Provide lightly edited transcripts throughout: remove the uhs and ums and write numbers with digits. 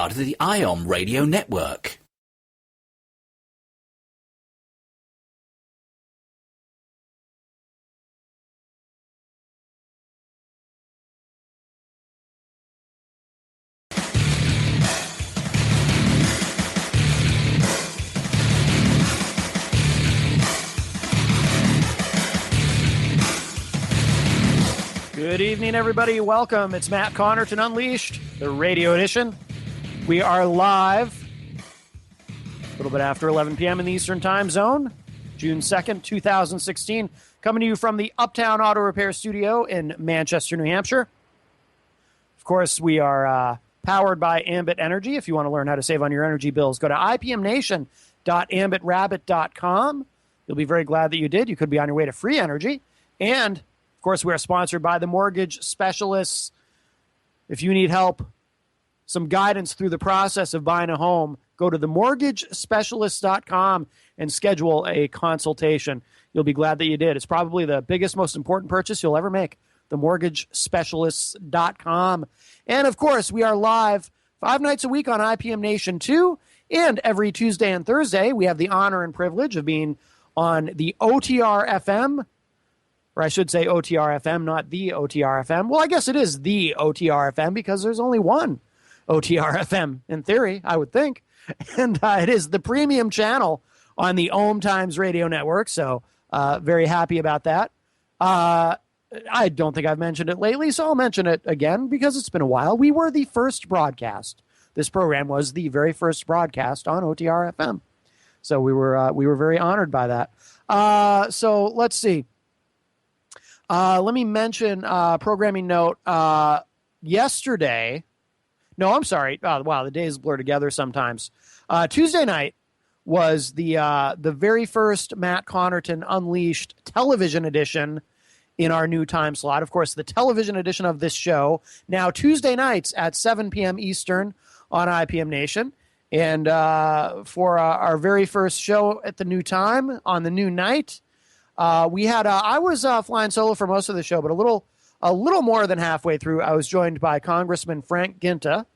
part of the IOM radio network. Good evening, everybody. Welcome. It's Matt Connarton Unleashed, the radio edition. We are live a little bit after 11 p.m. in the Eastern Time Zone, June 2nd, 2016, coming to you from the Uptown Auto Repair Studio in Manchester, New Hampshire. Of course, we are powered by Ambit Energy. If you want to learn how to save on your energy bills, go to ipmnation.ambitrabbit.com. You'll be very glad that you did. You could be on your way to free energy. And of course, we are sponsored by the Mortgage Specialists. If you need help, some guidance through the process of buying a home, go to themortgagespecialist.com and schedule a consultation. You'll be glad that you did. It's probably the biggest, most important purchase you'll ever make, themortgagespecialists.com. And, of course, we are live 5 nights a week on IPM Nation 2, and every Tuesday and Thursday we have the honor and privilege of being on the OTR FM, or I should say OTR FM, not the OTR FM. Well, I guess it is the OTR FM because there's only one OTR FM in theory, I would think. And it is the premium channel on the OMTimes radio network. So very happy about that. I don't think I've mentioned it lately, so I'll mention it again because it's been a while. We were the first broadcast. This program was the very first broadcast on OTR FM. So we were very honored by that. So let's see. Let me mention programming note. Yesterday, no, I'm sorry. Wow, the days blur together sometimes. Tuesday night was the very first Matt Connarton Unleashed television edition in our new time slot. Of course, the television edition of this show, now Tuesday nights at 7 p.m. Eastern on IPM Nation. And for our very first show at the new time on the new night, we had I was flying solo for most of the show, but a little more than halfway through, I was joined by Congressman Frank Ginta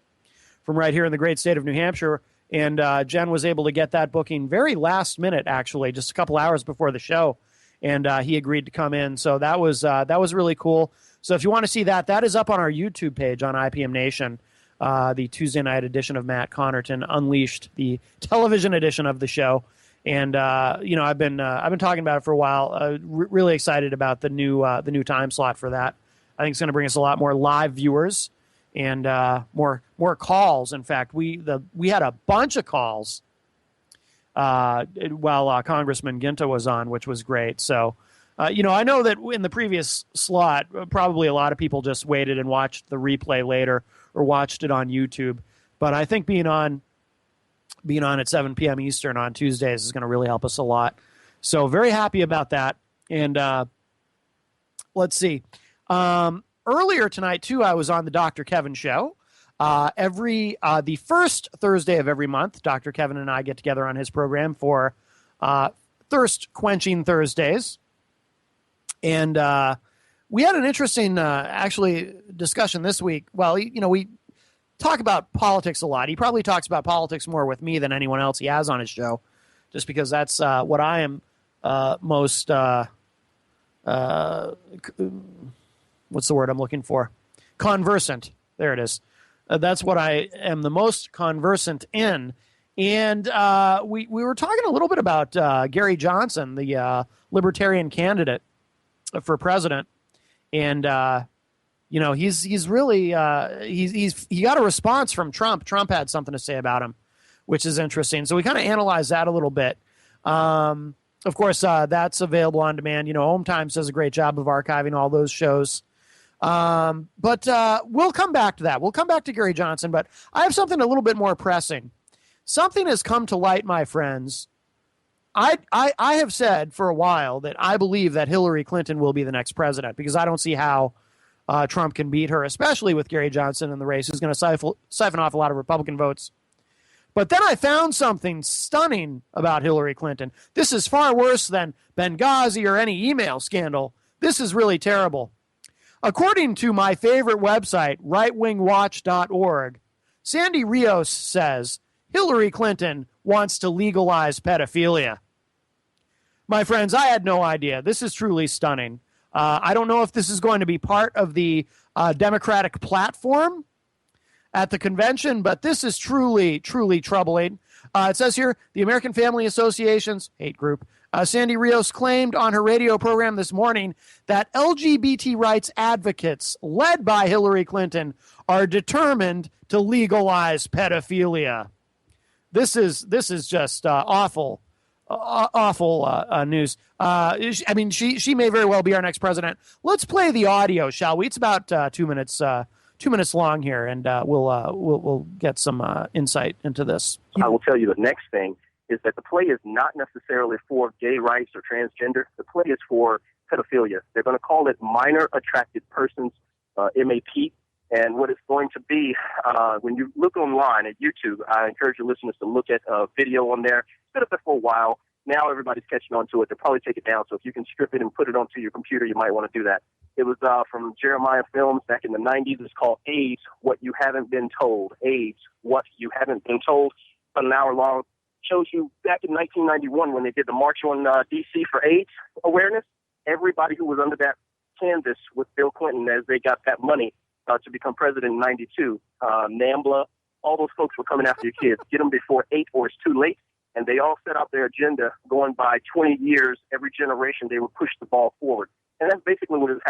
from right here in the great state of New Hampshire, and Jen was able to get that booking very last minute, actually, just a couple hours before the show, and he agreed to come in. So that was really cool. So if you want to see that, that is up on our YouTube page on IPM Nation, the Tuesday night edition of Matt Connarton Unleashed, the television edition of the show. And I've been talking about it for a while. Really excited about the new time slot for that. I think it's going to bring us a lot more live viewers and more calls. In fact, we had a bunch of calls while Congressman Ginta was on, which was great. So, I know that in the previous slot, probably a lot of people just waited and watched the replay later or watched it on YouTube. But I think being on at 7 p.m. Eastern on Tuesdays is going to really help us a lot. So very happy about that. And let's see. Earlier tonight, too, I was on the Dr. Kevin Show. The first Thursday of every month, Dr. Kevin and I get together on his program for Thirst-Quenching Thursdays. And we had an interesting, actually, discussion this week. Well, we talk about politics a lot. He probably talks about politics more with me than anyone else he has on his show, just because that's what I am most what's the word I'm looking for? Conversant. There it is. That's what I am the most conversant in. And we were talking a little bit about Gary Johnson, the Libertarian candidate for president, and he's really he got a response from Trump. Trump had something to say about him, which is interesting. So we kind of analyzed that a little bit. Of course, that's available on demand. OMTimes does a great job of archiving all those shows. But we'll come back to that. We'll come back to Gary Johnson, but I have something a little bit more pressing. Something has come to light, my friends. I have said for a while that I believe that Hillary Clinton will be the next president because I don't see how Trump can beat her, especially with Gary Johnson in the race, who's going to siphon off a lot of Republican votes. But then I found something stunning about Hillary Clinton. This is far worse than Benghazi or any email scandal. This is really terrible. According to my favorite website, rightwingwatch.org, Sandy Rios says Hillary Clinton wants to legalize pedophilia. My friends, I had no idea. This is truly stunning. I don't know if this is going to be part of the Democratic platform at the convention, but this is truly, truly troubling. It says here, the American Family Association's hate group, Sandy Rios, claimed on her radio program this morning that LGBT rights advocates led by Hillary Clinton are determined to legalize pedophilia. This is just awful news. I mean, she may very well be our next president. Let's play the audio, shall we? It's about 2 minutes. 2 minutes long here, and we'll get some insight into this. I will tell you the next thing is that the play is not necessarily for gay rights or transgender. The play is for pedophilia. They're going to call it minor attracted persons, MAP. And what it's going to be, when you look online at YouTube, I encourage your listeners to look at a video on there. It's been up there for a while. Now everybody's catching on to it. They'll probably take it down. So if you can strip it and put it onto your computer, you might want to do that. It was from Jeremiah Films back in the 90s. It's called AIDS, What You Haven't Been Told. AIDS, What You Haven't Been Told. About an hour long. Shows you back in 1991 when they did the March on D.C. for AIDS awareness. Everybody who was under that canvas with Bill Clinton as they got that money to become president in 92. NAMBLA, all those folks were coming after your kids. Get them before 8 or it's too late. And they all set out their agenda going by 20 years. Every generation, they would push the ball forward. And that's basically what has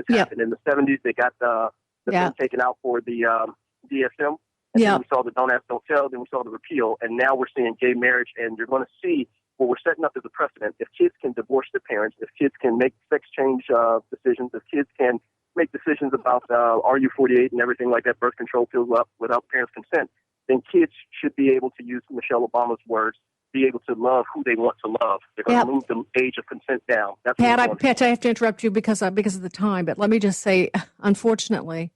happened. In the 70s, they got the thing taken out for the DSM. And then we saw the Don't Ask, Don't Tell. Then we saw the repeal. And now we're seeing gay marriage. And you're going to see what we're setting up as a precedent. If kids can divorce their parents, if kids can make sex change decisions, if kids can make decisions about RU48 and everything like that, birth control pills without parents' consent, then kids should be able to use Michelle Obama's words, be able to love who they want to love. They're going to move the age of consent down. That's Pat, I have to interrupt you because of the time, but let me just say, unfortunately,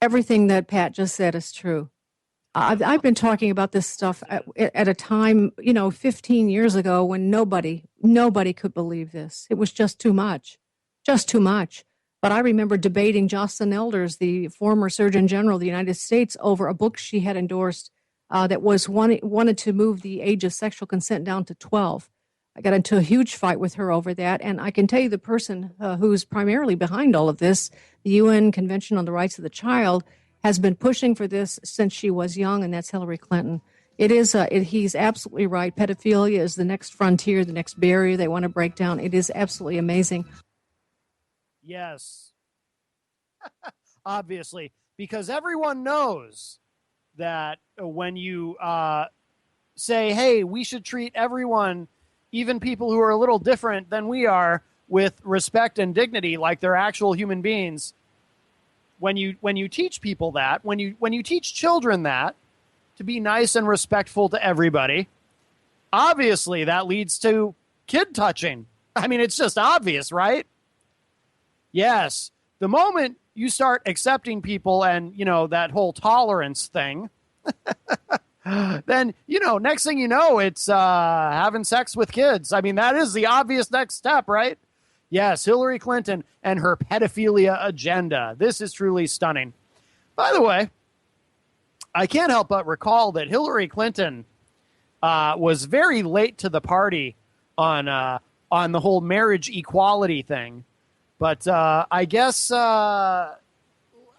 everything that Pat just said is true. I've been talking about this stuff at a time, 15 years ago when nobody could believe this. It was just too much. But I remember debating Jocelyn Elders, the former Surgeon General of the United States, over a book she had endorsed that wanted to move the age of sexual consent down to 12. I got into a huge fight with her over that, and I can tell you the person who's primarily behind all of this, the UN Convention on the Rights of the Child, has been pushing for this since she was young, and that's Hillary Clinton. It is. He's absolutely right. Pedophilia is the next frontier, the next barrier they want to break down. It is absolutely amazing. Yes. Obviously, because everyone knows that when you say, hey, we should treat everyone, even people who are a little different than we are, with respect and dignity like they're actual human beings, when you teach people that, when you teach children that, to be nice and respectful to everybody, obviously that leads to kid touching. I mean, it's just obvious, right? Yes. The moment you start accepting people and, that whole tolerance thing, then, next thing you know, it's having sex with kids. I mean, that is the obvious next step, right? Yes, Hillary Clinton and her pedophilia agenda. This is truly stunning. By the way, I can't help but recall that Hillary Clinton was very late to the party on the whole marriage equality thing. But I guess I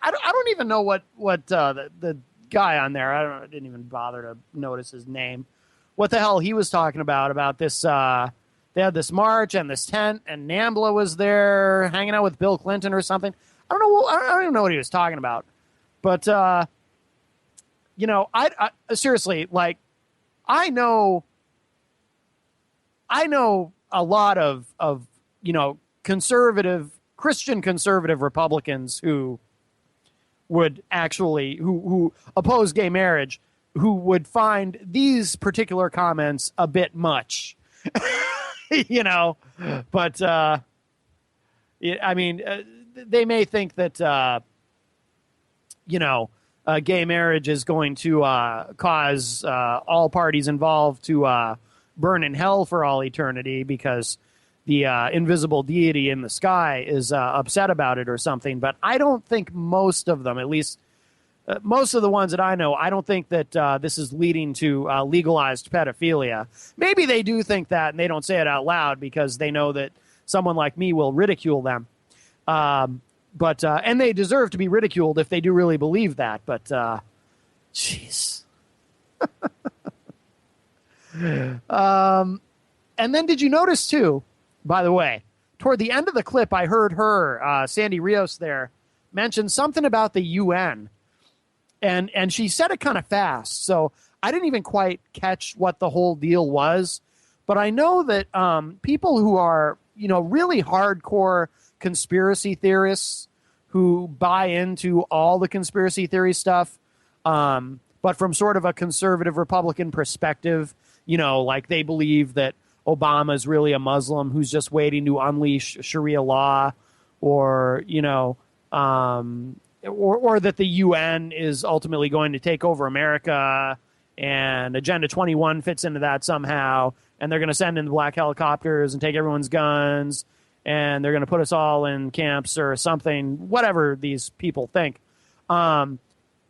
don't even know what the guy on there, I didn't even bother to notice his name, what the hell he was talking about this. They had this march and this tent, and NAMBLA was there hanging out with Bill Clinton or something. I don't even know what he was talking about. But, I seriously, like, I know a lot of Christian conservative Republicans who would actually, who oppose gay marriage, who would find these particular comments a bit much. But they may think that gay marriage is going to cause all parties involved to burn in hell for all eternity because the invisible deity in the sky is upset about it or something. But I don't think most of them, at least most of the ones that I know, I don't think that this is leading to legalized pedophilia. Maybe they do think that, and they don't say it out loud because they know that someone like me will ridicule them. But and they deserve to be ridiculed if they do really believe that. But, jeez. And then did you notice, too, by the way, toward the end of the clip, I heard her, Sandy Rios there, mention something about the UN. And she said it kind of fast, so I didn't even quite catch what the whole deal was. But I know that people who are, really hardcore conspiracy theorists who buy into all the conspiracy theory stuff, but from sort of a conservative Republican perspective, like they believe that Obama is really a Muslim who's just waiting to unleash Sharia law, or, or that the UN is ultimately going to take over America, and Agenda 21 fits into that somehow, and they're going to send in the black helicopters and take everyone's guns, and they're going to put us all in camps or something, whatever these people think.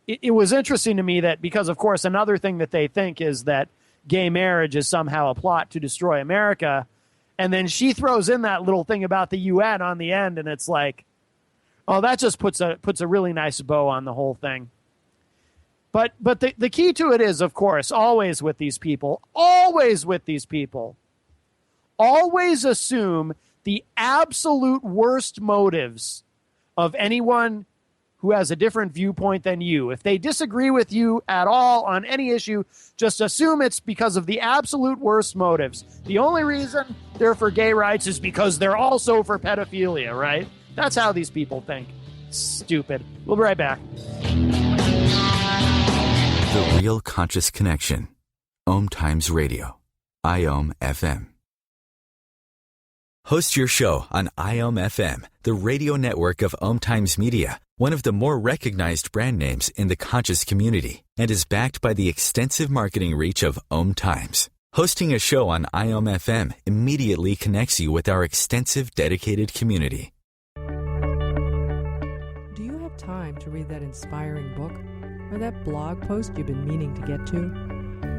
It was interesting to me that because, of course, another thing that they think is that gay marriage is somehow a plot to destroy America, and then she throws in that little thing about the UN on the end, and it's like, oh, that just puts a really nice bow on the whole thing. But the key to it is, of course, always with these people, always assume the absolute worst motives of anyone who has a different viewpoint than you. If they disagree with you at all on any issue, just assume it's because of the absolute worst motives. The only reason they're for gay rights is because they're also for pedophilia, right? That's how these people think. Stupid. We'll be right back. The Real Conscious Connection. OMTimes Radio. IOM FM. Host your show on IOM FM, the radio network of OMTimes Media, one of the more recognized brand names in the conscious community, and is backed by the extensive marketing reach of OMTimes. Hosting a show on IOM FM immediately connects you with our extensive dedicated community. Do you have time to read that inspiring book or that blog post you've been meaning to get to?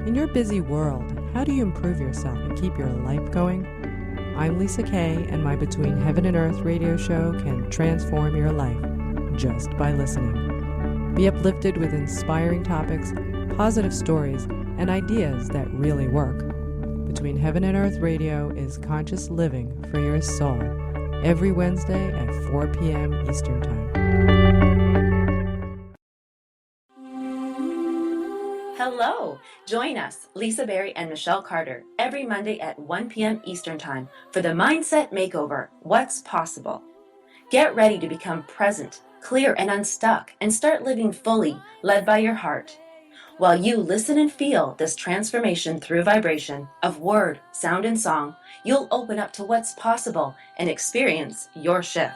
In your busy world, how do you improve yourself and keep your life going? I'm Lisa Kay, and my Between Heaven and Earth radio show can transform your life just by listening. Be uplifted with inspiring topics, positive stories, and ideas that really work. Between Heaven and Earth radio is conscious living for your soul, every Wednesday at 4 p.m. Eastern Time. Hello! Join us, Lisa Berry and Michelle Carter, every Monday at 1 p.m. Eastern Time for the Mindset Makeover, What's Possible. Get ready to become present, clear, and unstuck, and start living fully, led by your heart. While you listen and feel this transformation through vibration of word, sound, and song, you'll open up to what's possible and experience your shift.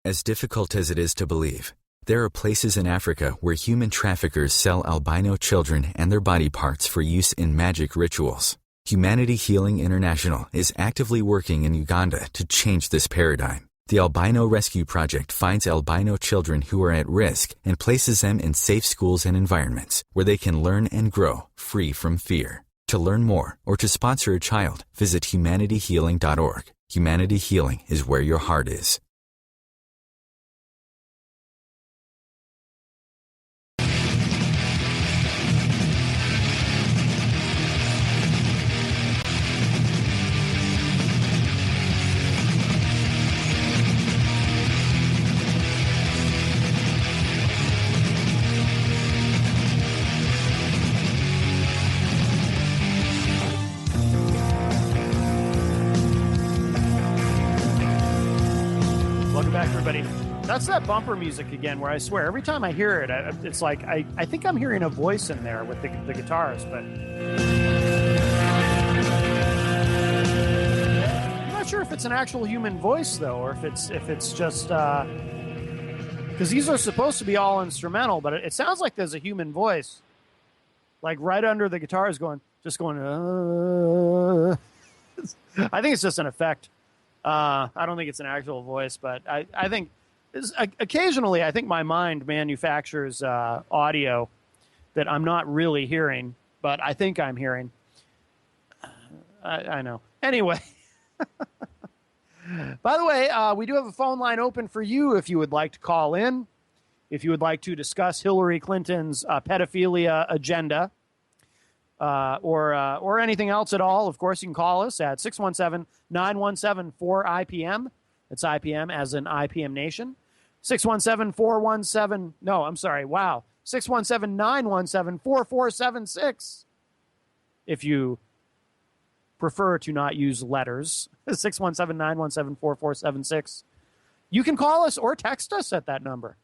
As difficult as it is to believe, there are places in Africa where human traffickers sell albino children and their body parts for use in magic rituals. Humanity Healing International is actively working in Uganda to change this paradigm. The Albino Rescue Project finds albino children who are at risk and places them in safe schools and environments where they can learn and grow free from fear. To learn more or to sponsor a child, visit humanityhealing.org. Humanity Healing is where your heart is. That's that bumper music again, where I swear every time I hear it, it's like I think I'm hearing a voice in there with the guitars, but I'm not sure if it's an actual human voice though, or if it's just because these are supposed to be all instrumental, but it sounds like there's a human voice, like right under the guitars, going. I think it's just an effect. I don't think it's an actual voice, but I think occasionally I think my mind manufactures audio that I'm not really hearing, but I think I'm hearing. I know. Anyway. By the way, we do have a phone line open for you if you would like to call in, if you would like to discuss Hillary Clinton's pedophilia agenda or anything else at all. Of course, you can call us at 617-917-4IPM. It's IPM as in IPM Nation. 617-417. No, I'm sorry. Wow. 617-917-4476. If you prefer to not use letters, 617-917-4476. You can call us or text us at that number.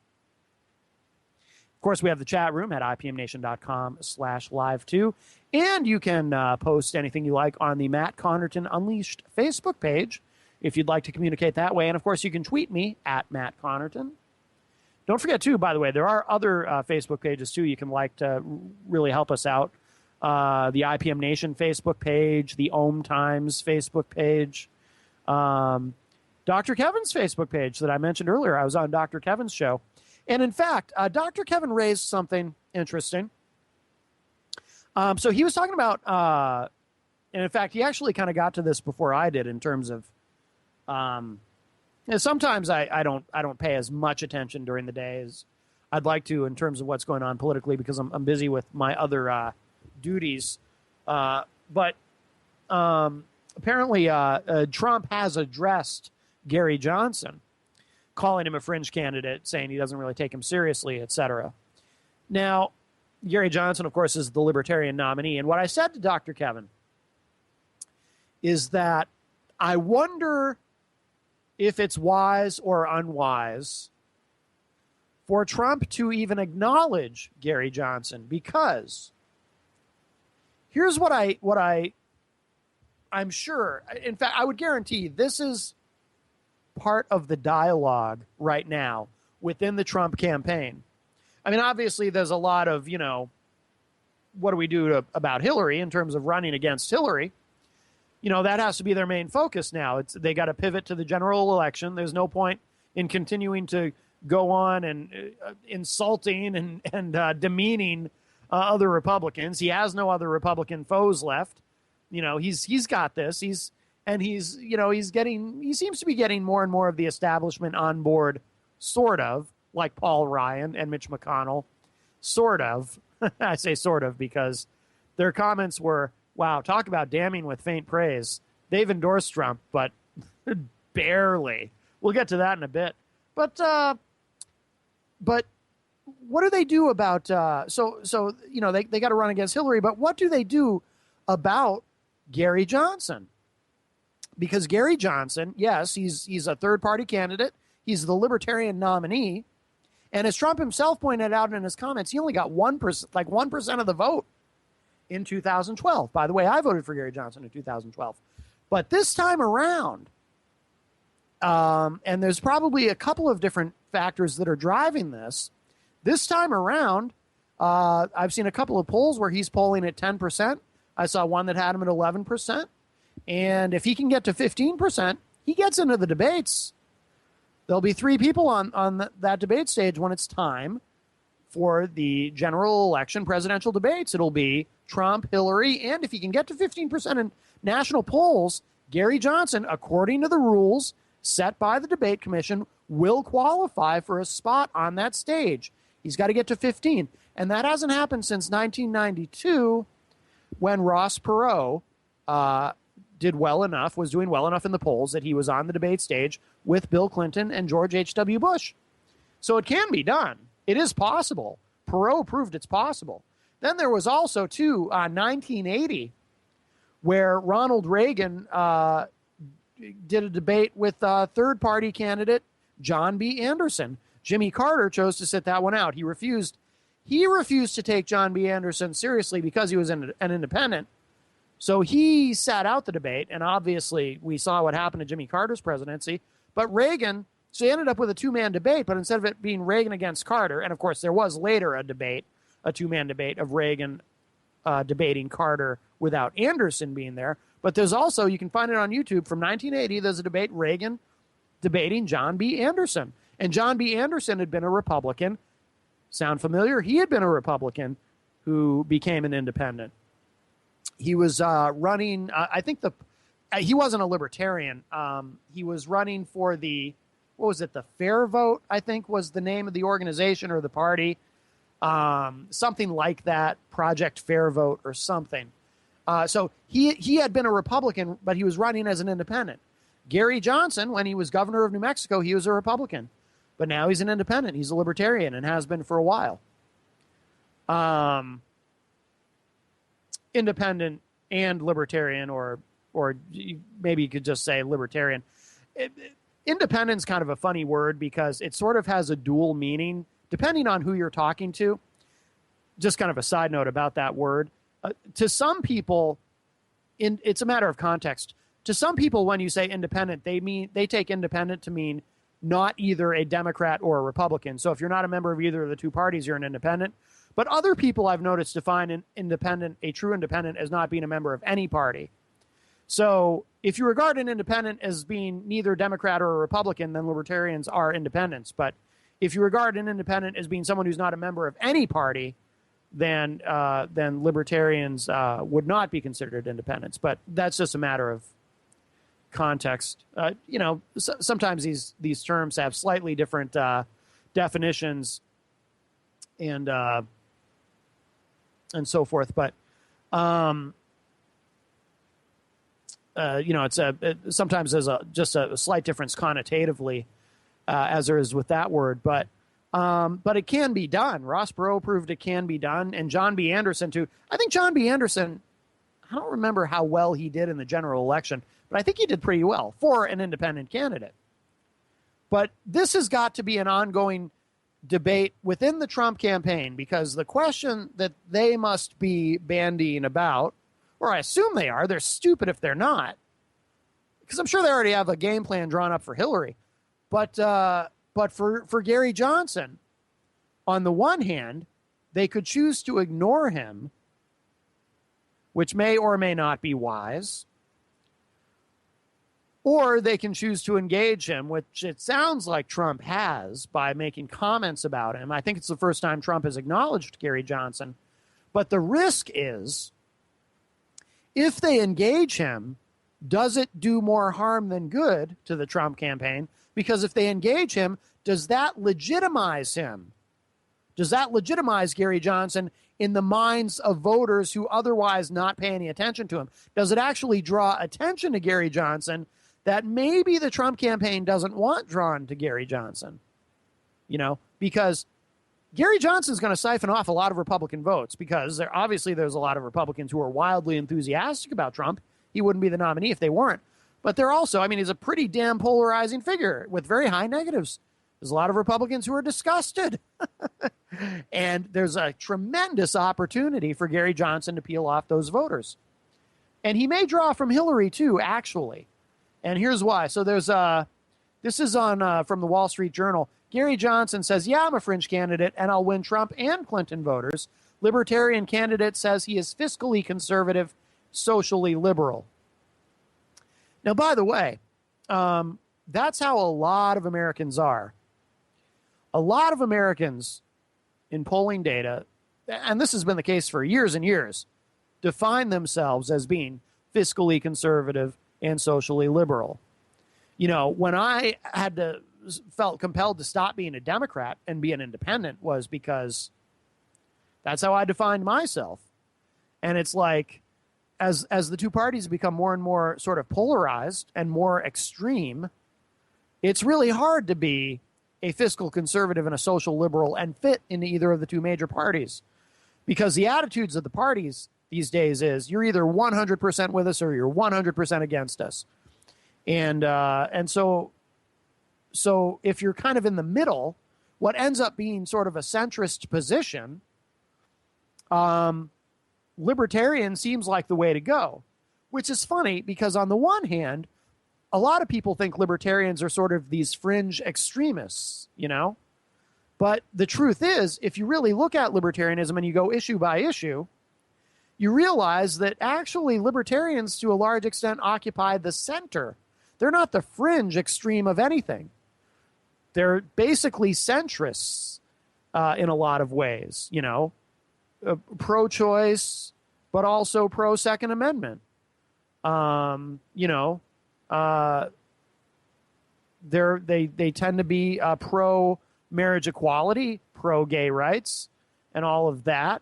Of course, we have the chat room at ipmnation.com/live too. And you can post anything you like on the Matt Connarton Unleashed Facebook page if you'd like to communicate that way. And of course, you can tweet me at Matt Connarton. Don't forget too, by the way, there are other Facebook pages too you can like to really help us out. The IPM Nation Facebook page, the OMTimes Facebook page, Dr. Kevin's Facebook page that I mentioned earlier. I was on Dr. Kevin's show. And in fact, Dr. Kevin raised something interesting. So he was talking about, and in fact, he actually kind of got to this before I did in terms of, sometimes I don't pay as much attention during the day as I'd like to in terms of what's going on politically because I'm busy with my other duties. But apparently Trump has addressed Gary Johnson, calling him a fringe candidate, saying he doesn't really take him seriously, etc. Now, Gary Johnson, of course, is the Libertarian nominee. And what I said to Dr. Kevin is that I wonder if it's wise or unwise for Trump to even acknowledge Gary Johnson, because here's what I'm sure, in fact, I would guarantee this is part of the dialogue right now within the Trump campaign. I mean, obviously, there's a lot of, what do we do about Hillary in terms of running against Hillary? That has to be their main focus now. They got to pivot to the general election. There's no point in continuing to go on and insulting and demeaning other Republicans. He has no other Republican foes left. He's got this. He seems to be getting more and more of the establishment on board, sort of, like Paul Ryan and Mitch McConnell, sort of. I say sort of because their comments were, wow, talk about damning with faint praise. They've endorsed Trump, but barely. We'll get to that in a bit. But what do they do about they got to run against Hillary, but what do they do about Gary Johnson? Because Gary Johnson, yes, he's a third-party candidate. He's the Libertarian nominee. And as Trump himself pointed out in his comments, he only got 1%, like 1% of the vote in 2012. By the way, I voted for Gary Johnson in 2012. But this time around, and there's probably a couple of different factors that are driving this. This time around, I've seen a couple of polls where he's polling at 10%. I saw one that had him at 11%. And if he can get to 15%, he gets into the debates. There'll be three people on that debate stage when it's time for the general election presidential debates. It'll be Trump, Hillary, and if he can get to 15% in national polls, Gary Johnson, according to the rules set by the debate commission, will qualify for a spot on that stage. He's got to get to 15. And that hasn't happened since 1992 when Ross Perot was doing well enough in the polls that he was on the debate stage with Bill Clinton and George H.W. Bush. So it can be done. It is possible. Perot proved it's possible. Then there was also, 1980, where Ronald Reagan did a debate with third-party candidate John B. Anderson. Jimmy Carter chose to sit that one out. He refused to take John B. Anderson seriously because he was an independent. So he sat out the debate, and obviously we saw what happened to Jimmy Carter's presidency. But Reagan, so he ended up with a two-man debate, but instead of it being Reagan against Carter, and of course there was later a two-man debate of Reagan debating Carter without Anderson being there. But there's also, you can find it on YouTube, from 1980, there's a debate, Reagan debating John B. Anderson. And John B. Anderson had been a Republican. Sound familiar? He had been a Republican who became an independent. He was running, he wasn't a libertarian. He was running for the, what was it, the Fair Vote, I think was the name of the organization or the party. Something like that, Project Fair Vote or something. So he had been a Republican, but he was running as an independent. Gary Johnson, when he was governor of New Mexico, he was a Republican. But now he's an independent. He's a libertarian and has been for a while. Independent and libertarian, or maybe you could just say libertarian. Independent's kind of a funny word because it sort of has a dual meaning depending on who you're talking to. Just kind of a side note about that word. To some people, it's a matter of context. To some people, when you say independent, they take independent to mean not either a Democrat or a Republican. So if you're not a member of either of the two parties, you're an independent. But other people I've noticed define an independent, a true independent, as not being a member of any party. So if you regard an independent as being neither Democrat or a Republican, then libertarians are independents. But if you regard an independent as being someone who's not a member of any party, then libertarians would not be considered independents. But that's just a matter of context. Sometimes these terms have slightly different definitions and so forth. But it's sometimes there's just a slight difference connotatively as there is with that word. But it can be done. Ross Perot proved it can be done, and John B. Anderson too. I think John B. Anderson, I don't remember how well he did in the general election, but I think he did pretty well for an independent candidate. But this has got to be an ongoing debate within the Trump campaign, because the question that they must be bandying about, or I assume they are, they're stupid if they're not, because I'm sure they already have a game plan drawn up for Hillary. But for Gary Johnson, on the one hand, they could choose to ignore him, which may or may not be wise, or they can choose to engage him, which it sounds like Trump has by making comments about him. I think it's the first time Trump has acknowledged Gary Johnson. But the risk is, if they engage him, does it do more harm than good to the Trump campaign? Because if they engage him, does that legitimize him? Does that legitimize Gary Johnson in the minds of voters who otherwise not pay any attention to him? Does it actually draw attention to Gary Johnson that maybe the Trump campaign doesn't want drawn to Gary Johnson? Because Gary Johnson's going to siphon off a lot of Republican votes, because there's a lot of Republicans who are wildly enthusiastic about Trump. He wouldn't be the nominee if they weren't. But they're also, he's a pretty damn polarizing figure with very high negatives. There's a lot of Republicans who are disgusted. And there's a tremendous opportunity for Gary Johnson to peel off those voters. And he may draw from Hillary too, actually. And here's why. So this is on from the Wall Street Journal. Gary Johnson says, yeah, I'm a fringe candidate and I'll win Trump and Clinton voters. Libertarian candidate says he is fiscally conservative, socially liberal. Now, by the way, that's how a lot of Americans are. A lot of Americans in polling data, and this has been the case for years and years, define themselves as being fiscally conservative and socially liberal. When I felt compelled to stop being a Democrat and be an independent, was because that's how I defined myself. And it's like, as the two parties become more and more sort of polarized and more extreme, it's really hard to be a fiscal conservative and a social liberal and fit into either of the two major parties, because the attitudes of the parties these days is you're either 100% with us or you're 100% against us. And so if you're kind of in the middle, what ends up being sort of a centrist position, libertarian seems like the way to go, which is funny because on the one hand, a lot of people think libertarians are sort of these fringe extremists, But the truth is, if you really look at libertarianism and you go issue by issue, you realize that actually libertarians, to a large extent, occupy the center. They're not the fringe extreme of anything. They're basically centrists in a lot of ways, you know, pro-choice, but also pro-Second Amendment. You know, they tend to be pro-marriage equality, pro-gay rights, and all of that.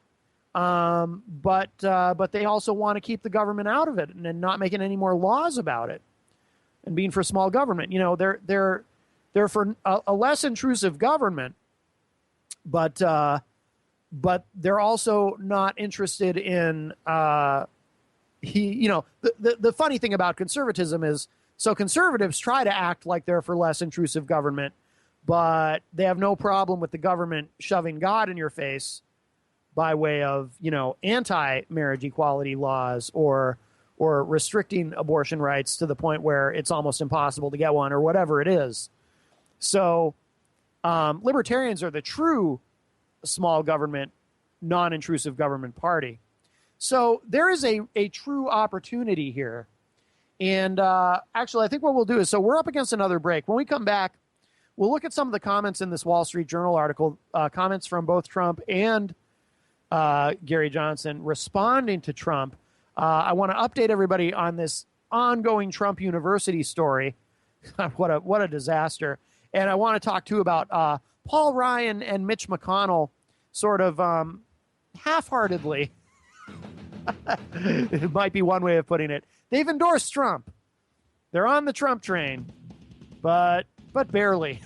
But they also want to keep the government out of it and not making any more laws about it, and being for small government. You know, they're for a less intrusive government, but they're also not interested in you know, the funny thing about conservatism is, so conservatives try to act like they're for less intrusive government, but they have no problem with the government shoving God in your face by way of, you know, anti-marriage equality laws or restricting abortion rights to the point where it's almost impossible to get one, or whatever it is. So libertarians are the true small government, non-intrusive government party. So there is a true opportunity here. And actually, I think what we'll do is, so we're up against another break. When we come back, we'll look at some of the comments in this Wall Street Journal article, comments from both Trump and Gary Johnson responding to Trump. I want to update everybody on this ongoing Trump University story. What a disaster. And I want to talk, too, about Paul Ryan and Mitch McConnell sort of half-heartedly, it might be one way of putting it, they've endorsed Trump. They're on the Trump train, but barely.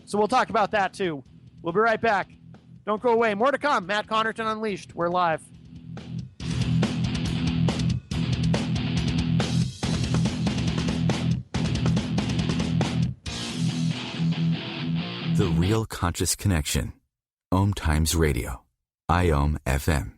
So we'll talk about that, too. We'll be right back. Don't go away. More to come. Matt Connarton Unleashed. We're live. The Real Conscious Connection. OMTimes Radio. IOM FM.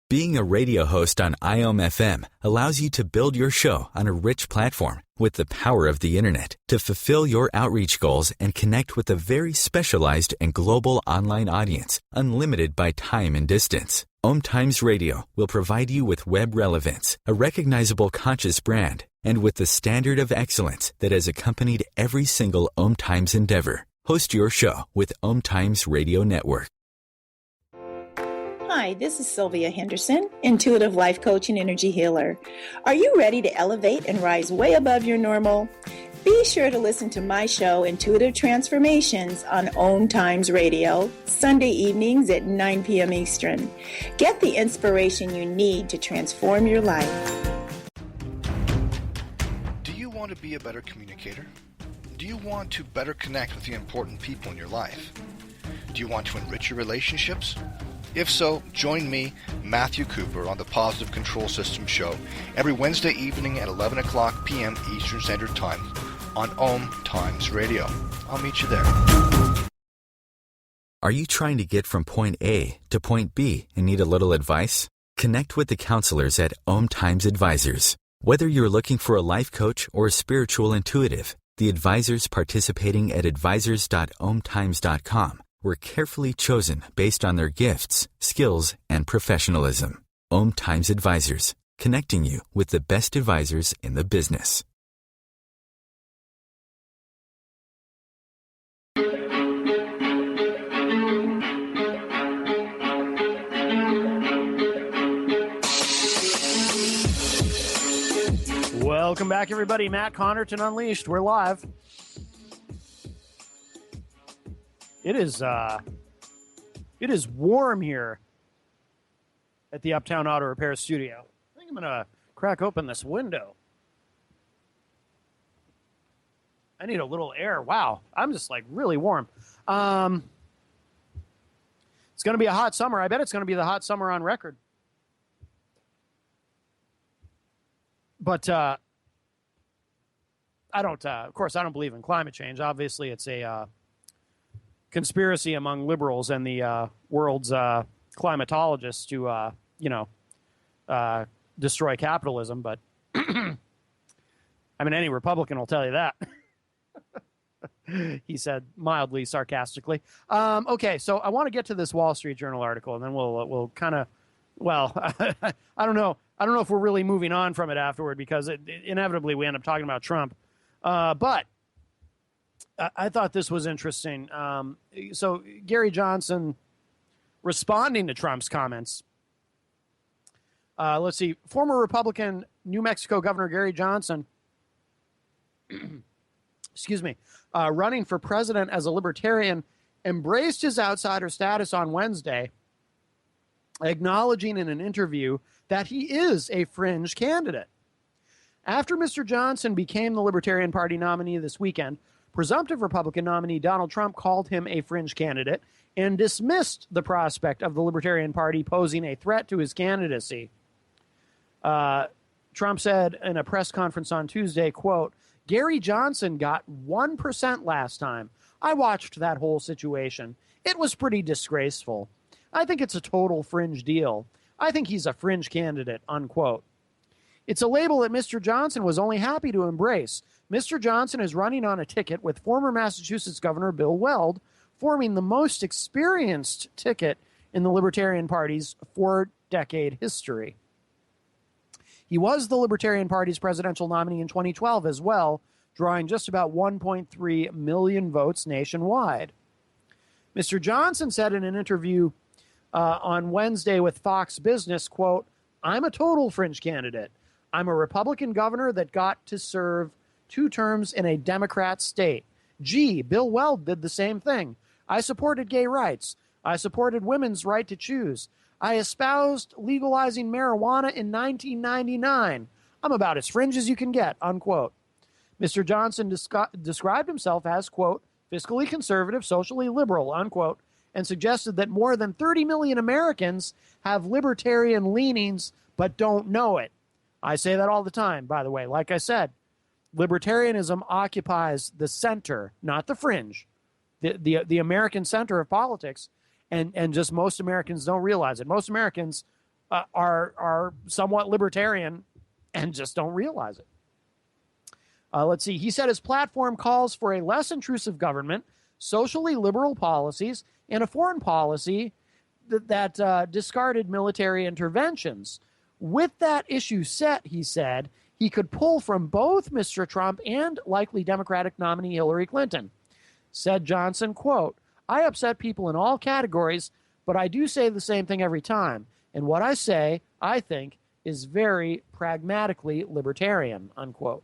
Being a radio host on IOM FM allows you to build your show on a rich platform with the power of the internet to fulfill your outreach goals and connect with a very specialized and global online audience, unlimited by time and distance. OMTimes Radio will provide you with web relevance, a recognizable conscious brand, and with the standard of excellence that has accompanied every single OMTimes endeavor. Host your show with OMTimes Radio Network. Hi, this is Sylvia Henderson, intuitive life coach and energy healer. Are you ready to elevate and rise way above your normal? Be sure to listen to my show, Intuitive Transformations, on OMTimes Radio, Sunday evenings at 9 p.m. Eastern. Get the inspiration you need to transform your life. Do you want to be a better communicator? Do you want to better connect with the important people in your life? Do you want to enrich your relationships? If so, join me, Matthew Cooper, on the Positive Control System Show every Wednesday evening at 11 o'clock p.m. Eastern Standard Time on OMTimes Radio. I'll meet you there. Are you trying to get from point A to point B and need a little advice? Connect with the counselors at OMTimes Advisors. Whether you're looking for a life coach or a spiritual intuitive, the advisors participating at advisors.omtimes.com were carefully chosen based on their gifts, skills, and professionalism. OMTimes Advisors, connecting you with the best advisors in the business. Welcome back, everybody. Matt Connarton Unleashed. We're live. It is warm here at the Uptown Auto Repair Studio. I think I'm going to crack open this window. I need a little air. Wow. I'm just like really warm. It's going to be a hot summer. I bet it's going to be the hot summer on record. But of course, I don't believe in climate change. Obviously, it's a conspiracy among liberals and the world's climatologists to, destroy capitalism. But I mean, any Republican will tell you that. he said mildly sarcastically. Okay, so I want to get to this Wall Street Journal article, and then we'll kind of, well, I don't know. I don't know if we're really moving on from it afterward because inevitably we end up talking about Trump. But I thought this was interesting. So Gary Johnson responding to Trump's comments. Let's see. Former Republican New Mexico Governor Gary Johnson, excuse me, running for president as a libertarian, embraced his outsider status on Wednesday, acknowledging in an interview that he is a fringe candidate. After Mr. Johnson became the Libertarian Party nominee this weekend, presumptive Republican nominee Donald Trump called him a fringe candidate and dismissed the prospect of the Libertarian Party posing a threat to his candidacy. Trump said in a press conference on Tuesday, quote, Gary Johnson got 1% last time. I watched that whole situation. It was pretty disgraceful. I think it's a total fringe deal. I think he's a fringe candidate, unquote. It's a label that Mr. Johnson was only happy to embrace. Mr. Johnson is running on a ticket with former Massachusetts Governor Bill Weld, forming the most experienced ticket in the Libertarian Party's 4-decade history. He was the Libertarian Party's presidential nominee in 2012 as well, drawing just about 1.3 million votes nationwide. Mr. Johnson said in an interview on Wednesday with Fox Business, quote, I'm a total fringe candidate. I'm a Republican governor that got to serve 2 terms in a Democrat state. Gee, Bill Weld did the same thing. I supported gay rights. I supported women's right to choose. I espoused legalizing marijuana in 1999. I'm about as fringe as you can get, unquote. Mr. Johnson described himself as, quote, fiscally conservative, socially liberal, unquote, and suggested that more than 30 million Americans have libertarian leanings but don't know it. I say that all the time, by the way. Like I said, libertarianism occupies the center, not the fringe, the American center of politics. And just most Americans don't realize it. Most Americans are somewhat libertarian and just don't realize it. Let's see. He said his platform calls for a less intrusive government, socially liberal policies, and a foreign policy that discarded military interventions. With that issue set, he said, he could pull from both Mr. Trump and likely Democratic nominee Hillary Clinton. Said Johnson, quote, I upset people in all categories, but I do say the same thing every time. And what I say, I think, is very pragmatically libertarian, unquote.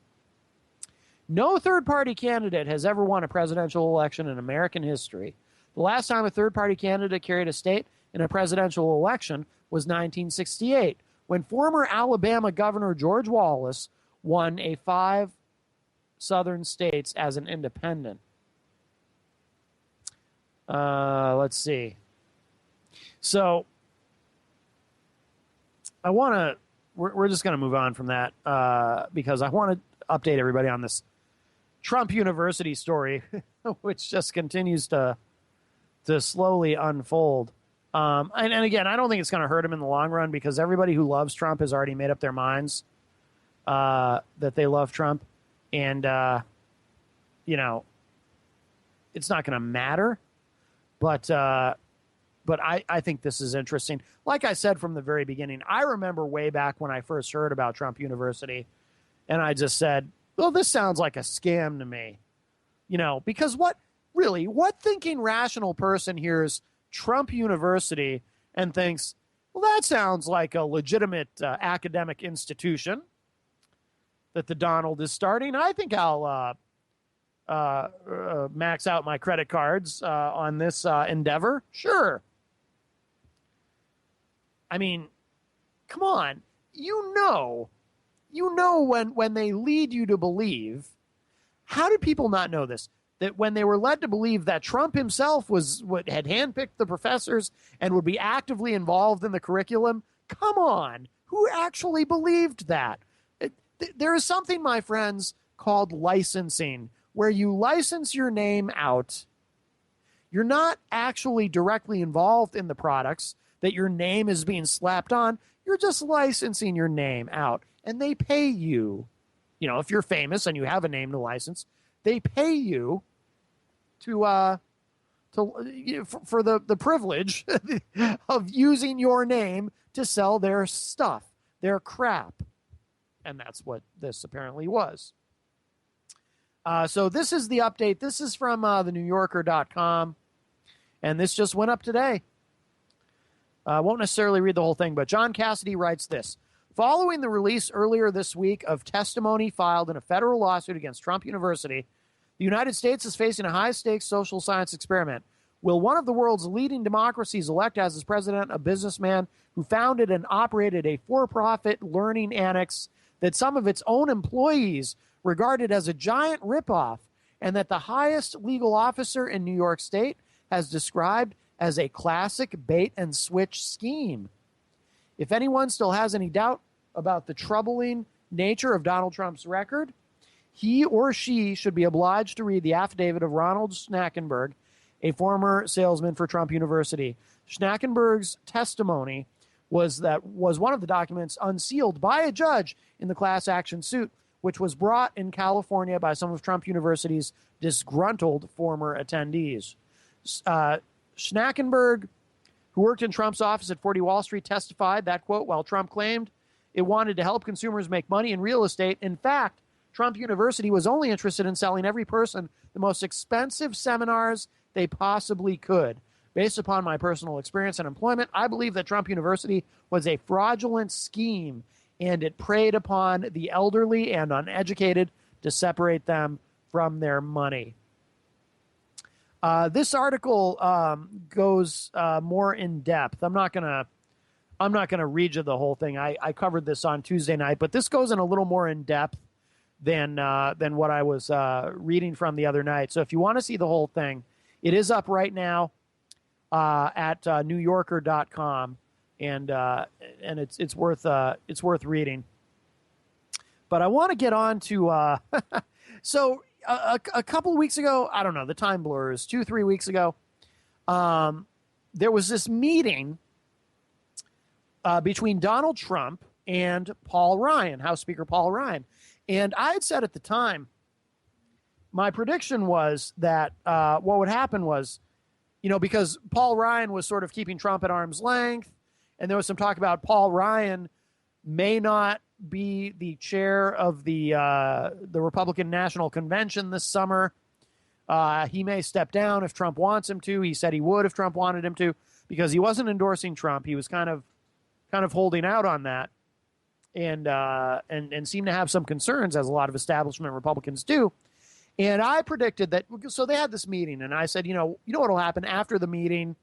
No third-party candidate has ever won a presidential election in American history. The last time a third-party candidate carried a state in a presidential election was 1968, when former Alabama Governor George Wallace won 5 southern states as an independent. Let's see. So I want to, we're just going to move on from that because I want to update everybody on this Trump University story, which just continues to slowly unfold. And again, I don't think it's going to hurt him in the long run because everybody who loves Trump has already made up their minds that they love Trump. And, it's not going to matter. But I think this is interesting. Like I said from the very beginning, I remember way back when I first heard about Trump University, and I just said, well, this sounds like a scam to me. Because what thinking rational person hears Trump University and thinks, well, that sounds like a legitimate academic institution that the Donald is starting. I think I'll max out my credit cards on this endeavor. Sure. I mean, come on. When they lead you to believe, how did people not know this? That when they were led to believe that Trump himself had handpicked the professors and would be actively involved in the curriculum, come on. Who actually believed that? There is something, my friends, called licensing, where you license your name out. You're not actually directly involved in the products that your name is being slapped on. You're just licensing your name out. And they pay you. If you're famous and you have a name to license, they pay you for the privilege of using your name to sell their stuff, their crap. And that's what this apparently was. So this is the update. This is from the NewYorker.com. And this just went up today. I won't necessarily read the whole thing, but John Cassidy writes this. Following the release earlier this week of testimony filed in a federal lawsuit against Trump University, the United States is facing a high-stakes social science experiment. Will one of the world's leading democracies elect as its president a businessman who founded and operated a for-profit learning annex that some of its own employees regarded as a giant ripoff, and that the highest legal officer in New York State has described as a classic bait-and-switch scheme? If anyone still has any doubt about the troubling nature of Donald Trump's record, he or she should be obliged to read the affidavit of Ronald Schnackenberg, a former salesman for Trump University. Schnackenberg's testimony was one of the documents unsealed by a judge in the class action suit, which was brought in California by some of Trump University's disgruntled former attendees. Schnackenberg, who worked in Trump's office at 40 Wall Street, testified that, quote, while Trump claimed it wanted to help consumers make money in real estate, in fact, Trump University was only interested in selling every person the most expensive seminars they possibly could. Based upon my personal experience and employment, I believe that Trump University was a fraudulent scheme, and it preyed upon the elderly and uneducated to separate them from their money. This article goes more in depth. I'm not gonna read you the whole thing. I covered this on Tuesday night, but this goes in a little more in depth than what I was reading from the other night. So if you want to see the whole thing, it is up right now at NewYorker.com, and it's worth reading. But I want to get on to so a couple of weeks ago, I don't know, the time blurs, 2-3 weeks ago, there was this meeting between Donald Trump and Paul Ryan, House Speaker Paul Ryan. And I had said at the time, my prediction was that what would happen was, because Paul Ryan was sort of keeping Trump at arm's length, and there was some talk about Paul Ryan may not be the chair of the Republican National Convention this summer. He may step down if Trump wants him to. He said he would if Trump wanted him to, because he wasn't endorsing Trump. He was kind of holding out on that, and seemed to have some concerns, as a lot of establishment Republicans do. And I predicted that. So they had this meeting, and I said, you know what will happen after the meeting?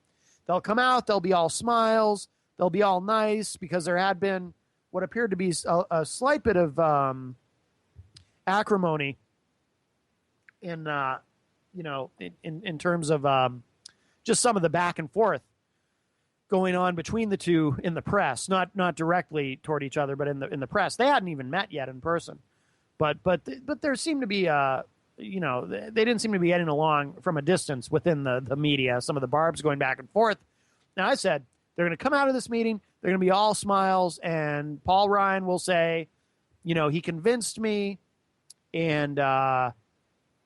They'll come out. They'll be all smiles. They'll be all nice, because there had been what appeared to be a slight bit of acrimony in terms of just some of the back and forth going on between the two in the press, not directly toward each other, but in the press. They hadn't even met yet in person, but there seemed to be they didn't seem to be getting along from a distance within the media. Some of the barbs going back and forth. Now I said they're going to come out of this meeting. They're going to be all smiles, and Paul Ryan will say, he convinced me, and I'm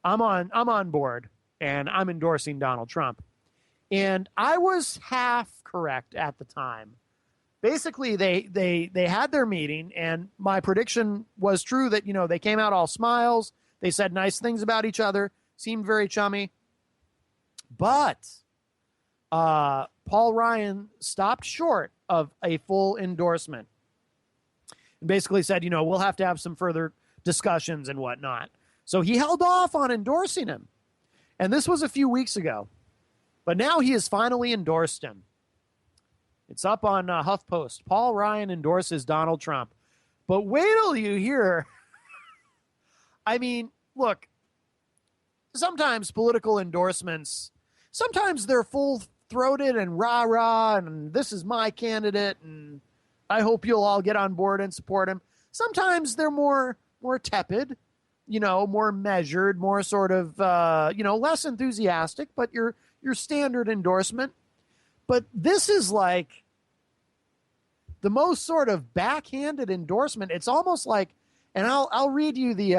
on board, and I'm endorsing Donald Trump. And I was half correct at the time. Basically, they had their meeting, and my prediction was true that, they came out all smiles. They said nice things about each other, seemed very chummy. But Paul Ryan stopped short of a full endorsement and basically said, we'll have to have some further discussions and whatnot. So he held off on endorsing him. And this was a few weeks ago. But now he has finally endorsed him. It's up on HuffPost. Paul Ryan endorses Donald Trump. But wait till you hear. I mean, look, sometimes political endorsements, sometimes they're full-throated and rah-rah, and this is my candidate, and I hope you'll all get on board and support him. Sometimes they're more tepid, more measured, more sort of, less enthusiastic, but your standard endorsement. But this is like the most sort of backhanded endorsement. It's almost like, and I'll read you the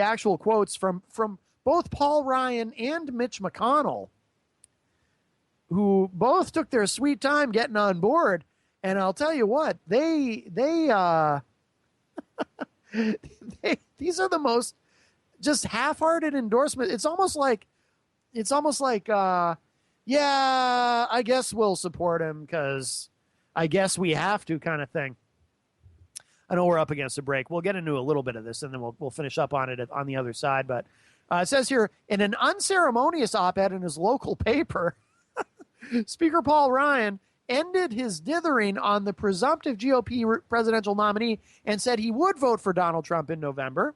actual quotes from both Paul Ryan and Mitch McConnell, who both took their sweet time getting on board. And I'll tell you what, they these are the most just half-hearted endorsement. It's almost like, yeah, I guess we'll support him because I guess we have to kind of thing. I know we're up against a break. We'll get into a little bit of this, and then we'll finish up on it on the other side. But it says here, in an unceremonious op-ed in his local paper, Speaker Paul Ryan ended his dithering on the presumptive GOP presidential nominee and said he would vote for Donald Trump in November.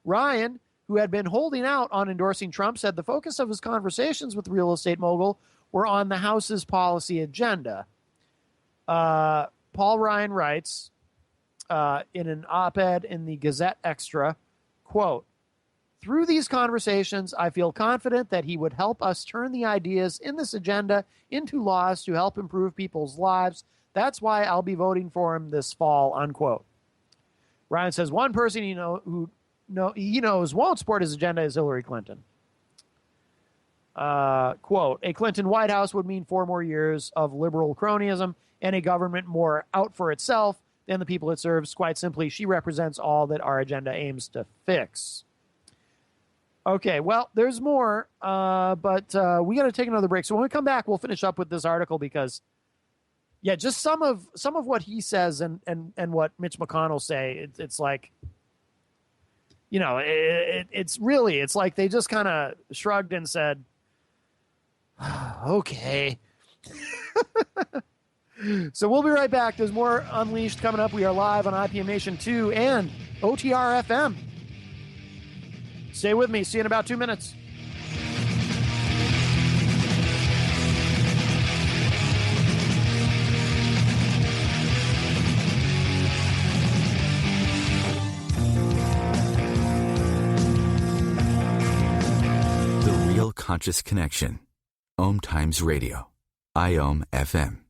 Ryan, who had been holding out on endorsing Trump, said the focus of his conversations with the real estate mogul were on the House's policy agenda. Paul Ryan writes in an op-ed in the Gazette Extra, quote, "Through these conversations, I feel confident that he would help us turn the ideas in this agenda into laws to help improve people's lives. That's why I'll be voting for him this fall," unquote. Ryan says one person he knows won't support his agenda is Hillary Clinton. Quote, "A Clinton White House would mean 4 more years of liberal cronyism and a government more out for itself than the people it serves. Quite simply, she represents all that our agenda aims to fix." Okay, well, there's more, but we got to take another break. So when we come back, we'll finish up with this article because, yeah, just some of what he says and what Mitch McConnell say, it's like, you know, it's like they just kind of shrugged and said, okay. So we'll be right back. There's more Unleashed coming up. We are live on IPM Nation 2 and OTR FM. Stay with me. See you in about 2 minutes. The Real Conscious Connection. OMTimes Radio. IOM FM.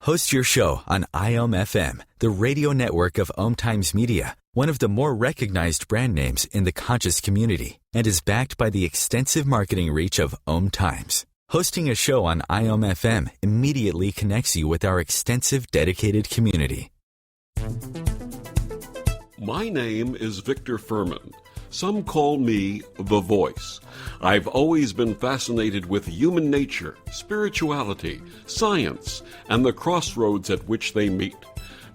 Host your show on IOM FM, the radio network of OMTimes Media, one of the more recognized brand names in the conscious community, and is backed by the extensive marketing reach of OMTimes. Hosting a show on IOM FM immediately connects you with our extensive dedicated community. My name is Victor Furman. Some call me The Voice. I've always been fascinated with human nature, spirituality, science, and the crossroads at which they meet.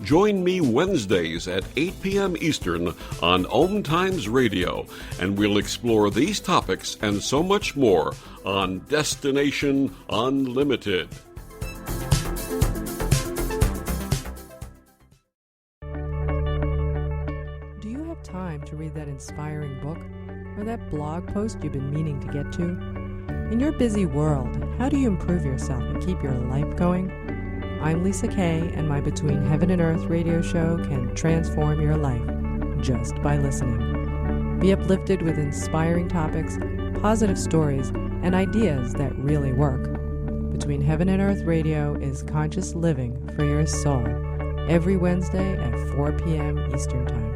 Join me Wednesdays at 8 p.m. Eastern on OMTimes Radio, and we'll explore these topics and so much more on Destination Unlimited. Do you have time to read that inspiring book or that blog post you've been meaning to get to? In your busy world, how do you improve yourself and keep your life going? I'm Lisa Kay, and my Between Heaven and Earth radio show can transform your life just by listening. Be uplifted with inspiring topics, positive stories, and ideas that really work. Between Heaven and Earth radio is conscious living for your soul, every Wednesday at 4 p.m. Eastern Time.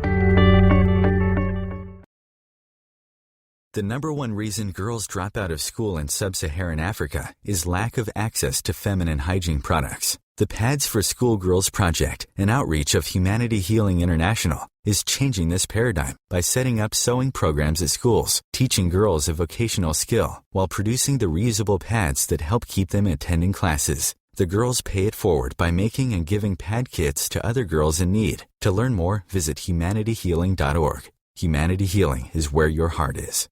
The number one reason girls drop out of school in sub-Saharan Africa is lack of access to feminine hygiene products. The Pads for Schoolgirls Project, an outreach of Humanity Healing International, is changing this paradigm by setting up sewing programs at schools, teaching girls a vocational skill, while producing the reusable pads that help keep them attending classes. The girls pay it forward by making and giving pad kits to other girls in need. To learn more, visit humanityhealing.org. Humanity Healing is where your heart is.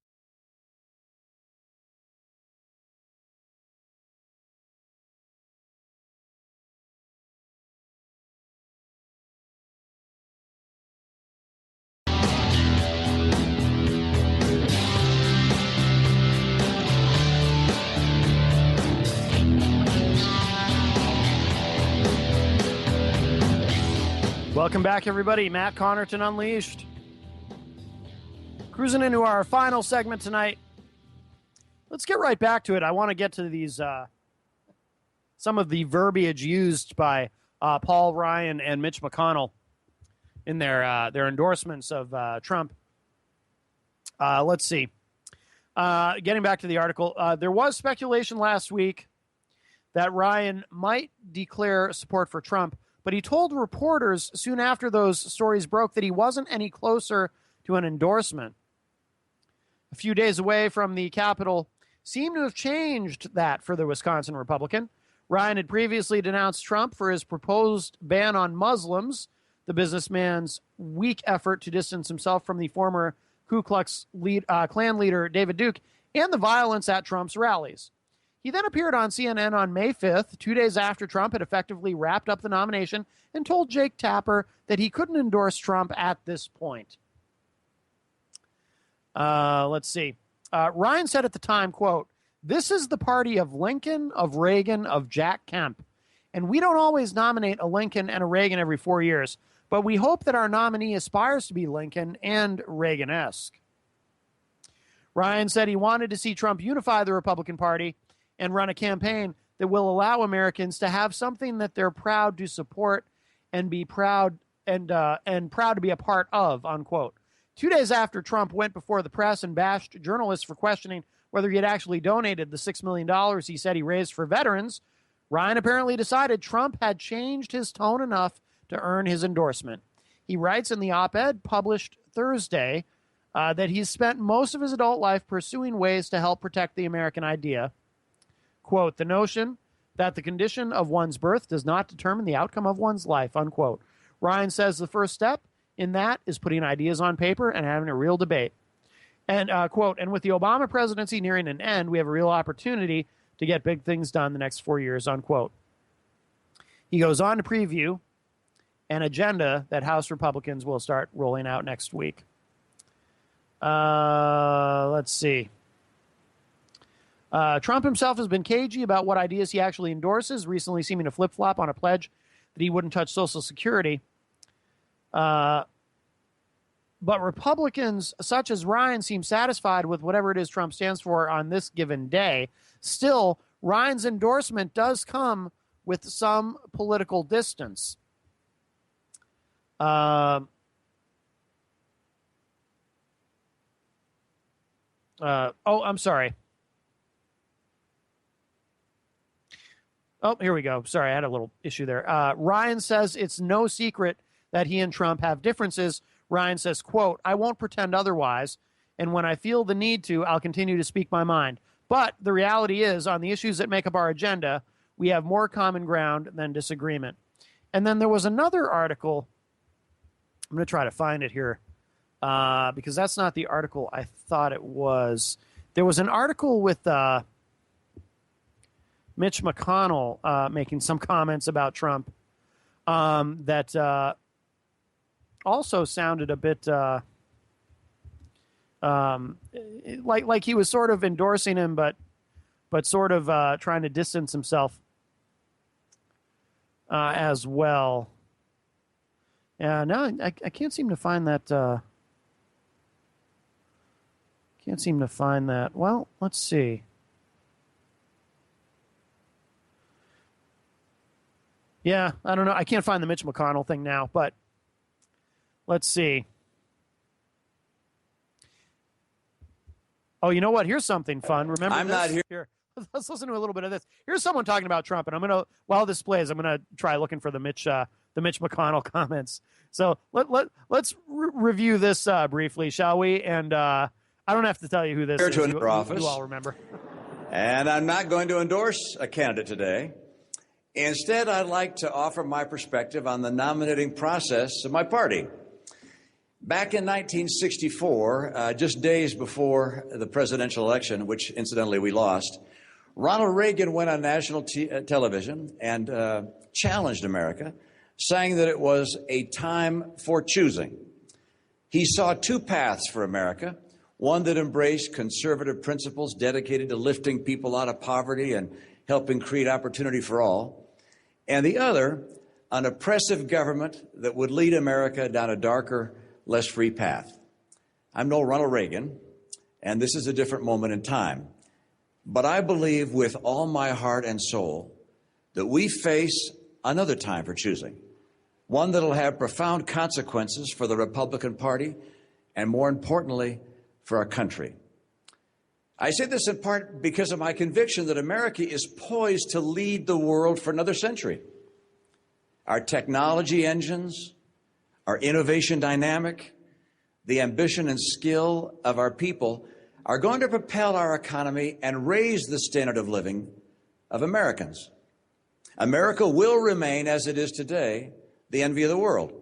Welcome back, everybody. Matt Connarton Unleashed. Cruising into our final segment tonight. Let's get right back to it. I want to get to these, some of the verbiage used by Paul Ryan and Mitch McConnell in their endorsements of Trump. Let's see. Getting back to the article, there was speculation last week that Ryan might declare support for Trump, but he told reporters soon after those stories broke that he wasn't any closer to an endorsement. A few days away from the Capitol seemed to have changed that for the Wisconsin Republican. Ryan had previously denounced Trump for his proposed ban on Muslims, the businessman's weak effort to distance himself from the former Ku Klux Klan leader David Duke, and the violence at Trump's rallies. He then appeared on CNN on May 5th, 2 days after Trump had effectively wrapped up the nomination, and told Jake Tapper that he couldn't endorse Trump at this point. Let's see. Ryan said at the time, quote, "This is the party of Lincoln, of Reagan, of Jack Kemp. And we don't always nominate a Lincoln and a Reagan every 4 years, but we hope that our nominee aspires to be Lincoln and Reagan-esque." Ryan said he wanted to see Trump unify the Republican Party and run a campaign that will allow Americans to have something that they're proud to support and be proud and proud to be a part of, unquote. 2 days after Trump went before the press and bashed journalists for questioning whether he had actually donated the $6 million he said he raised for veterans, Ryan apparently decided Trump had changed his tone enough to earn his endorsement. He writes in the op-ed published Thursday that he's spent most of his adult life pursuing ways to help protect the American idea. Quote, "The notion that the condition of one's birth does not determine the outcome of one's life," unquote. Ryan says the first step in that is putting ideas on paper and having a real debate. And, quote, "And with the Obama presidency nearing an end, we have a real opportunity to get big things done the next 4 years," unquote. He goes on to preview an agenda that House Republicans will start rolling out next week. Let's see. Trump himself has been cagey about what ideas he actually endorses, recently seeming to flip-flop on a pledge that he wouldn't touch Social Security. But Republicans such as Ryan seem satisfied with whatever it is Trump stands for on this given day. Still, Ryan's endorsement does come with some political distance. I'm sorry. Oh, here we go. Sorry, I had a little issue there. Ryan says it's no secret that he and Trump have differences. Ryan says, quote, "I won't pretend otherwise, and when I feel the need to, I'll continue to speak my mind. But the reality is, on the issues that make up our agenda, we have more common ground than disagreement." And then there was another article. I'm going to try to find it here because that's not the article I thought it was. There was an article with Mitch McConnell making some comments about Trump that also sounded a bit like he was sort of endorsing him, but sort of trying to distance himself as well. Yeah, no, I can't seem to find that. Can't seem to find that. Well, let's see. Yeah, I don't know. I can't find the Mitch McConnell thing now, but let's see. Oh, you know what? Here's something fun. Remember I'm this? not here. Here. Let's listen to a little bit of this. Here's someone talking about Trump, and I'm gonna, while this plays, I'm gonna try looking for the Mitch McConnell comments. So let's review this briefly, shall we? And I don't have to tell you who this is. You all remember. And I'm not going to endorse a candidate today. Instead, I'd like to offer my perspective on the nominating process of my party. Back in 1964, just days before the presidential election, which incidentally we lost, Ronald Reagan went on national television and challenged America, saying that it was a time for choosing. He saw two paths for America, one that embraced conservative principles dedicated to lifting people out of poverty and helping create opportunity for all, and the other, an oppressive government that would lead America down a darker, less free path. I'm no Ronald Reagan, and this is a different moment in time. But I believe with all my heart and soul that we face another time for choosing, one that'll have profound consequences for the Republican Party and, more importantly, for our country. I say this in part because of my conviction that America is poised to lead the world for another century. Our technology engines, our innovation dynamic, the ambition and skill of our people are going to propel our economy and raise the standard of living of Americans. America will remain, as it is today, the envy of the world.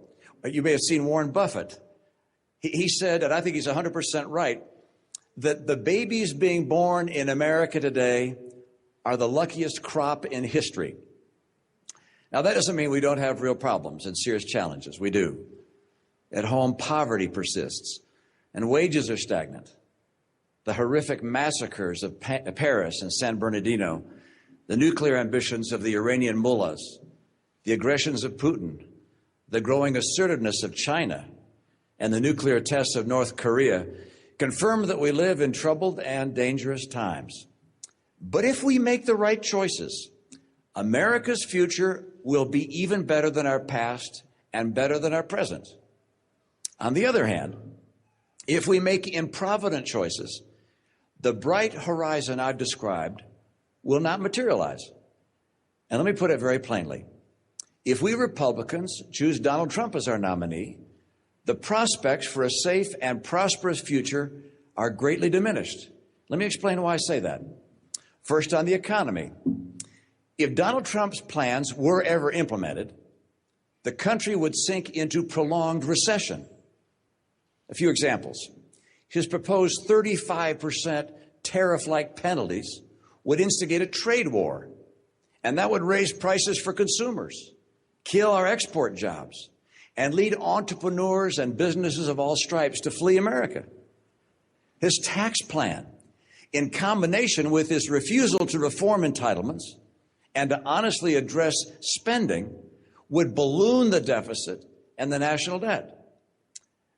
You may have seen Warren Buffett. He said, and I think he's 100% right, that the babies being born in America today are the luckiest crop in history. Now, that doesn't mean we don't have real problems and serious challenges. We do. At home, poverty persists, and wages are stagnant. The horrific massacres of Paris and San Bernardino, the nuclear ambitions of the Iranian mullahs, the aggressions of Putin, the growing assertiveness of China, and the nuclear tests of North Korea confirm that we live in troubled and dangerous times. But if we make the right choices, America's future will be even better than our past and better than our present. On the other hand, if we make improvident choices, the bright horizon I've described will not materialize. And let me put it very plainly. If we Republicans choose Donald Trump as our nominee, the prospects for a safe and prosperous future are greatly diminished. Let me explain why I say that. First, on the economy. If Donald Trump's plans were ever implemented, the country would sink into prolonged recession. A few examples. His proposed 35% tariff-like penalties would instigate a trade war, and that would raise prices for consumers, kill our export jobs, and lead entrepreneurs and businesses of all stripes to flee America. His tax plan, in combination with his refusal to reform entitlements and to honestly address spending, would balloon the deficit and the national debt.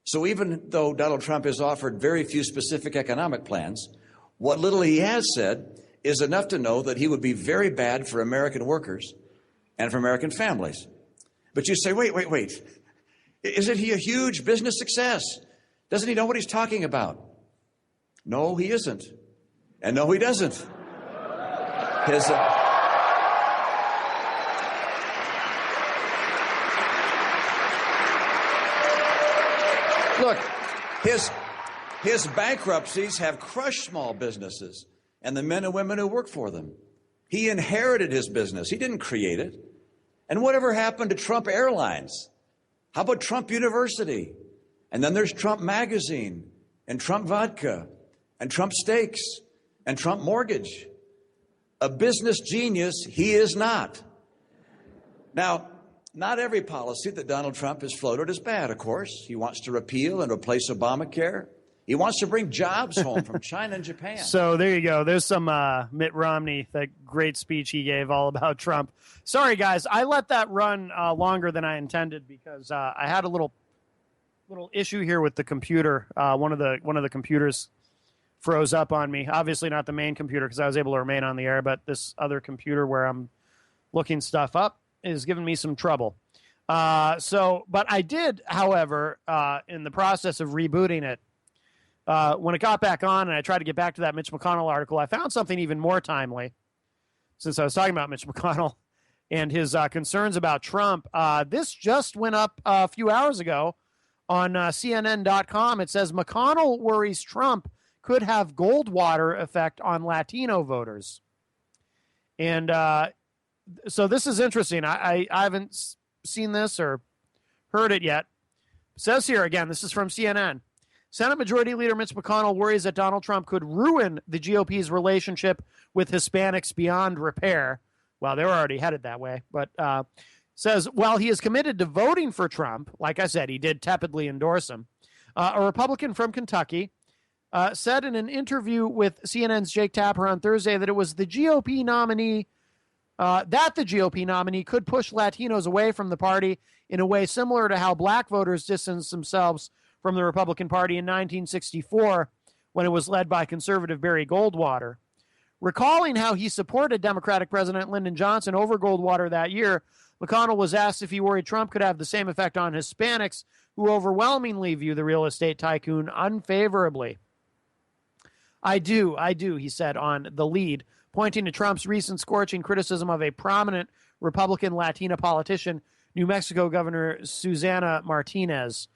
So even though Donald Trump has offered very few specific economic plans, what little he has said is enough to know that he would be very bad for American workers and for American families. But you say, wait. Isn't he a huge business success? Doesn't he know what he's talking about? No, he isn't. And no, he doesn't. Look, his bankruptcies have crushed small businesses and the men and women who work for them. He inherited his business. He didn't create it. And whatever happened to Trump Airlines? How about Trump University? And then there's Trump Magazine and Trump Vodka and Trump Steaks and Trump Mortgage. A business genius he is not. Now, not every policy that Donald Trump has floated is bad, of course. He wants to repeal and replace Obamacare. He wants to bring jobs home from China and Japan. So there you go. There's some Mitt Romney, that great speech he gave all about Trump. Sorry, guys. I let that run longer than I intended because I had a little issue here with the computer. One of the computers froze up on me. Obviously not the main computer because I was able to remain on the air, but this other computer where I'm looking stuff up is giving me some trouble. But I did, however, in the process of rebooting it, when it got back on and I tried to get back to that Mitch McConnell article, I found something even more timely since I was talking about Mitch McConnell and his concerns about Trump. This just went up a few hours ago on CNN.com. It says McConnell worries Trump could have Goldwater effect on Latino voters. And so this is interesting. I haven't seen this or heard it yet. It says here again, this is from CNN. Senate Majority Leader Mitch McConnell worries that Donald Trump could ruin the GOP's relationship with Hispanics beyond repair. Well, they were already headed that way. But says, while he is committed to voting for Trump, like I said, he did tepidly endorse him, a Republican from Kentucky said in an interview with CNN's Jake Tapper on Thursday that it was the GOP nominee that the GOP nominee could push Latinos away from the party in a way similar to how black voters distanced themselves from the Republican Party in 1964 when it was led by conservative Barry Goldwater. Recalling how he supported Democratic President Lyndon Johnson over Goldwater that year, McConnell was asked if he worried Trump could have the same effect on Hispanics, who overwhelmingly view the real estate tycoon unfavorably. I do, he said on The Lead, pointing to Trump's recent scorching criticism of a prominent Republican Latina politician, New Mexico Governor Susana Martinez.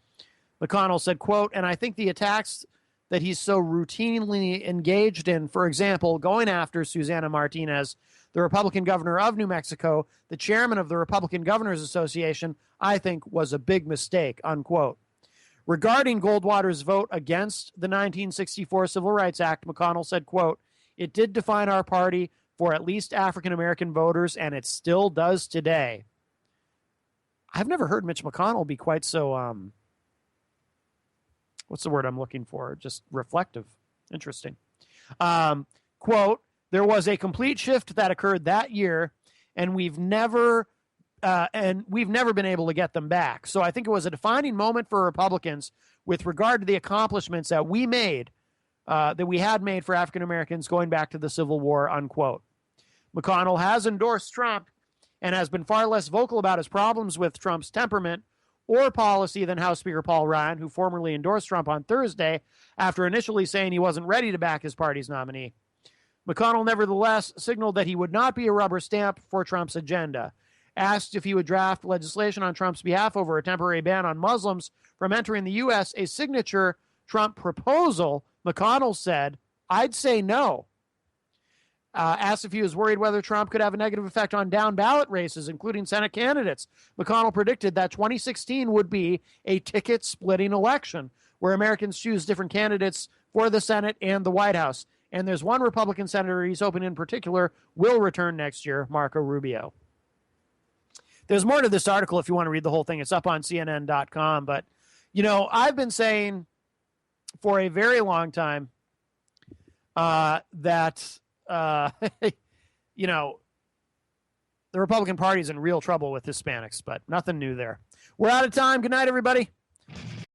McConnell said, quote, and I think the attacks that he's so routinely engaged in, for example, going after Susana Martinez, the Republican governor of New Mexico, the chairman of the Republican Governors Association, I think was a big mistake, unquote. Regarding Goldwater's vote against the 1964 Civil Rights Act, McConnell said, quote, it did define our party for at least African-American voters, and it still does today. I've never heard Mitch McConnell be quite so, what's the word I'm looking for? Just reflective. Interesting. Quote, there was a complete shift that occurred that year, and we've never been able to get them back. So I think it was a defining moment for Republicans with regard to the accomplishments that we made, that we had made for African Americans going back to the Civil War, unquote. McConnell has endorsed Trump and has been far less vocal about his problems with Trump's temperament or policy than House Speaker Paul Ryan, who formerly endorsed Trump on Thursday after initially saying he wasn't ready to back his party's nominee. McConnell nevertheless signaled that he would not be a rubber stamp for Trump's agenda. Asked if he would draft legislation on Trump's behalf over a temporary ban on Muslims from entering the U.S., a signature Trump proposal, McConnell said, I'd say no. Asked if he was worried whether Trump could have a negative effect on down-ballot races, including Senate candidates, McConnell predicted that 2016 would be a ticket-splitting election where Americans choose different candidates for the Senate and the White House. And there's one Republican senator he's hoping in particular will return next year, Marco Rubio. There's more to this article if you want to read the whole thing. It's up on CNN.com. But, you know, I've been saying for a very long time that, you know, the Republican Party is in real trouble with Hispanics, but nothing new there. We're out of time. Good night, everybody.